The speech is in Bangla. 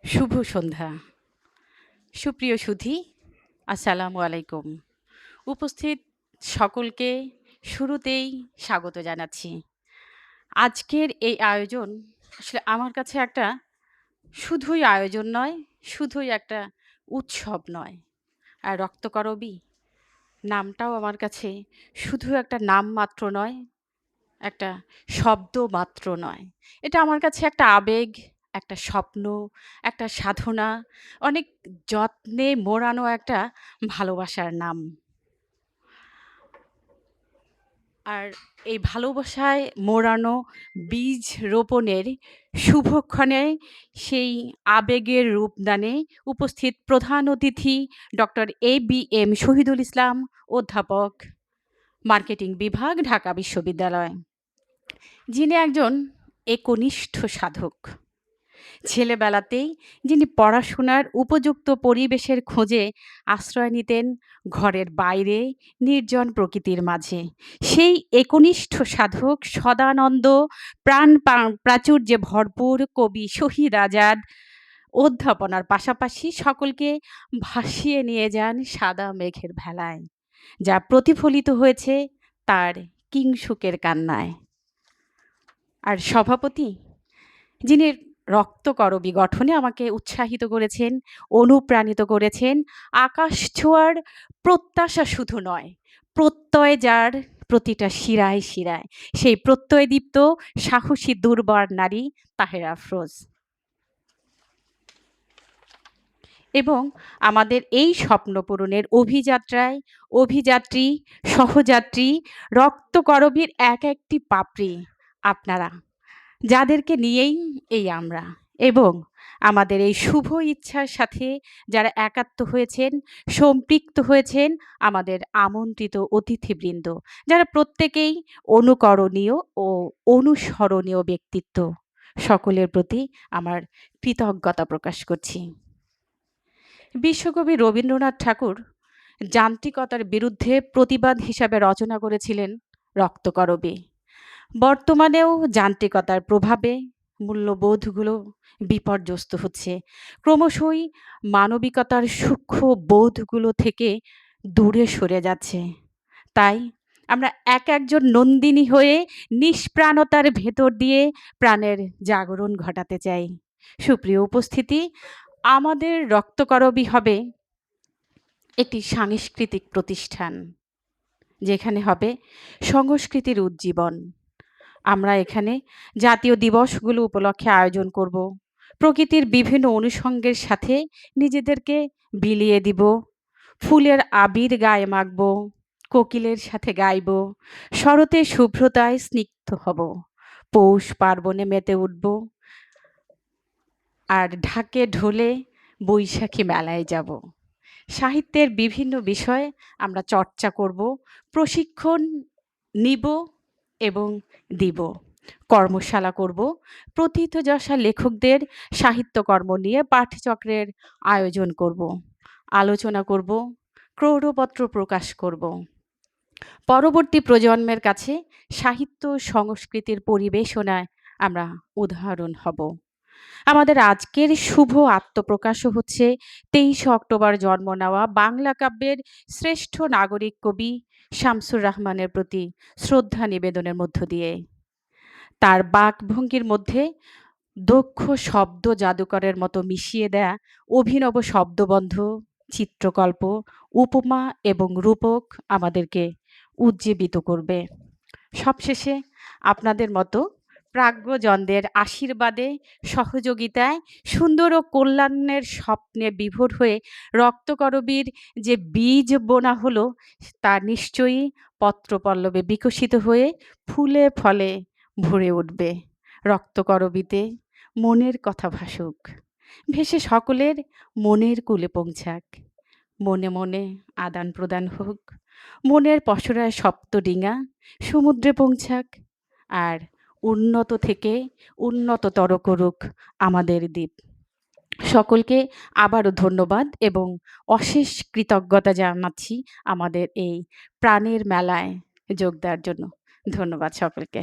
শুভ সন্ধ্যা। সুপ্রিয় সুধী, আসসালামু আলাইকুম। উপস্থিত সকলকে শুরুতেই স্বাগত জানাচ্ছি। আজকের এই আয়োজন আসলে আমার কাছে একটা শুধুই আয়োজন নয়, শুধুই একটা উৎসব নয়। আর রক্তকরবী নামটাও আমার কাছে শুধু একটা নাম মাত্র নয়, একটা শব্দ মাত্র নয়। এটা আমার কাছে একটা আবেগ, একটা স্বপ্ন, একটা সাধনা, অনেক যত্নে মোড়ানো একটা ভালোবাসার নাম। আর এই ভালোবাসায় মোড়ানো বীজ রোপণের শুভক্ষণে সেই আবেগের রূপদানে উপস্থিত প্রধান অতিথি ডক্টর এ.বি.এম. শহীদুল ইসলাম, অধ্যাপক, মার্কেটিং বিভাগ, ঢাকা বিশ্ববিদ্যালয়। যিনি একজন একনিষ্ঠ সাধক। ছেলেবেলাতেই যিনি পড়াশোনার উপযুক্ত পরিবেশের খোঁজে আশ্রয় নিতেন ঘরের বাইরে নির্জন প্রকৃতির মাঝে। সেই একনিষ্ঠ সাধক সদানন্দ প্রাচুর্যে ভরপুর কবি শহীদ আজাদ অধ্যাপনার পাশাপাশি সকলকে ভাসিয়ে নিয়ে যান সাদা মেঘের ভেলায়, যা প্রতিফলিত হয়েছে তার কিংসুকের কান্নায়। আর সভাপতি যিনি রক্তকরবী গঠনে আমাকে উৎসাহিত করেছেন, অনুপ্রাণিত করেছেন, আকাশ ছোঁয়ার প্রত্যাশা শুধু নয়, প্রত্যয় যার প্রতিটা শিরায় শিরায়, সেই প্রত্যয়দীপ্ত সাহসী দুর্বার নারী তাহেরা আফরোজ। এবং আমাদের এই স্বপ্ন পূরণের অভিযাত্রায় অভিযাত্রী, সহযাত্রী, রক্তকরবীর এক একটি পাপড়ি আপনারা, যাদেরকে নিয়েই এই আমরা। এবং আমাদের এই শুভ ইচ্ছার সাথে যারা একাত্ম হয়েছেন, সম্পৃক্ত হয়েছেন, আমাদের আমন্ত্রিত অতিথিবৃন্দ, যারা প্রত্যেকেই অনুকরণীয় ও অনুসরণীয় ব্যক্তিত্ব, সকলের প্রতি আমার কৃতজ্ঞতা প্রকাশ করছি। বিশ্বকবি রবীন্দ্রনাথ ঠাকুর যান্ত্রিকতার বিরুদ্ধে প্রতিবাদ হিসাবে রচনা করেছিলেন রক্তকরবী। বর্তমানেও যান্ত্রিকতার প্রভাবে মূল্যবোধগুলো বিপর্যস্ত হচ্ছে। ক্রমশই মানবিকতার সূক্ষ্ম বোধগুলো থেকে দূরে সরে যাচ্ছে। তাই আমরা একজন নন্দিনী হয়ে নিষ্প্রাণতার ভেতর দিয়ে প্রাণের জাগরণ ঘটাতে চাই। সুপ্রিয় উপস্থিতি, আমাদের রক্তকরবী হবে একটি সাংস্কৃতিক প্রতিষ্ঠান, যেখানে হবে সংস্কৃতির উজ্জীবন। আমরা এখানে জাতীয় দিবসগুলো উপলক্ষে আয়োজন করব। প্রকৃতির বিভিন্ন অনুষঙ্গের সাথে নিজেদেরকে বিলিয়ে দিব। ফুলের আবির গায়ে মাখব, কোকিলের সাথে গাইব, শরতের শুভ্রতায় স্নিগ্ধ হব, পৌষ পার্বণে মেতে উঠব, আর ঢাকে ঢোলে বৈশাখী মেলায় যাব। সাহিত্যের বিভিন্ন বিষয় আমরা চর্চা করব, প্রশিক্ষণ নিব এবং দিব। কর্মশালা করব, প্রথিতযশা লেখকদের সাহিত্যকর্ম নিয়ে পাঠচক্রের আয়োজন করব, আলোচনা করব, ক্রৌড়পত্র প্রকাশ করব। পরবর্তী প্রজন্মের কাছে সাহিত্য সংস্কৃতির পরিবেশনায় আমরা উদাহরণ হব। আমাদের আজকের শুভ আত্মপ্রকাশও হচ্ছে 23 অক্টোবর জন্ম নেওয়া বাংলা কাব্যের শ্রেষ্ঠ নাগরিক কবি শামসুর রাহমানের প্রতি শ্রদ্ধা নিবেদনের মধ্য দিয়ে। তার বাকভঙ্গির মধ্যে দক্ষ শব্দ জাদুকরের মতো মিশিয়ে দেয়া অভিনব শব্দবন্ধ, চিত্রকল্প, উপমা এবং রূপক আমাদেরকে উজ্জীবিত করবে। সবশেষে আপনাদের মতো প্রাজ্ঞজনদের আশীর্বাদে, সহযোগিতায়, সুন্দর ও কল্যাণের স্বপ্নে বিভোর হয়ে রক্তকরবীর যে বীজ বোনা হলো, তা নিশ্চয়ই পত্রপল্লবে বিকশিত হয়ে ফুলে ফলে ভরে উঠবে। রক্তকরবীতে মনের কথা ভাসুক, ভেসে সকলের মনের কূলে পৌঁছাক। মনে মনে আদান প্রদান হোক, মনের পসরায় সপ্তডিঙা সমুদ্রে পৌঁছাক। আর উন্নত থেকে উন্নততর করুক আমাদের দ্বীপ। সকলকে আবারও ধন্যবাদ এবং অশেষ কৃতজ্ঞতা জানাচ্ছি আমাদের এই প্রাণের মেলায় যোগ দেওয়ার জন্য। ধন্যবাদ সকলকে।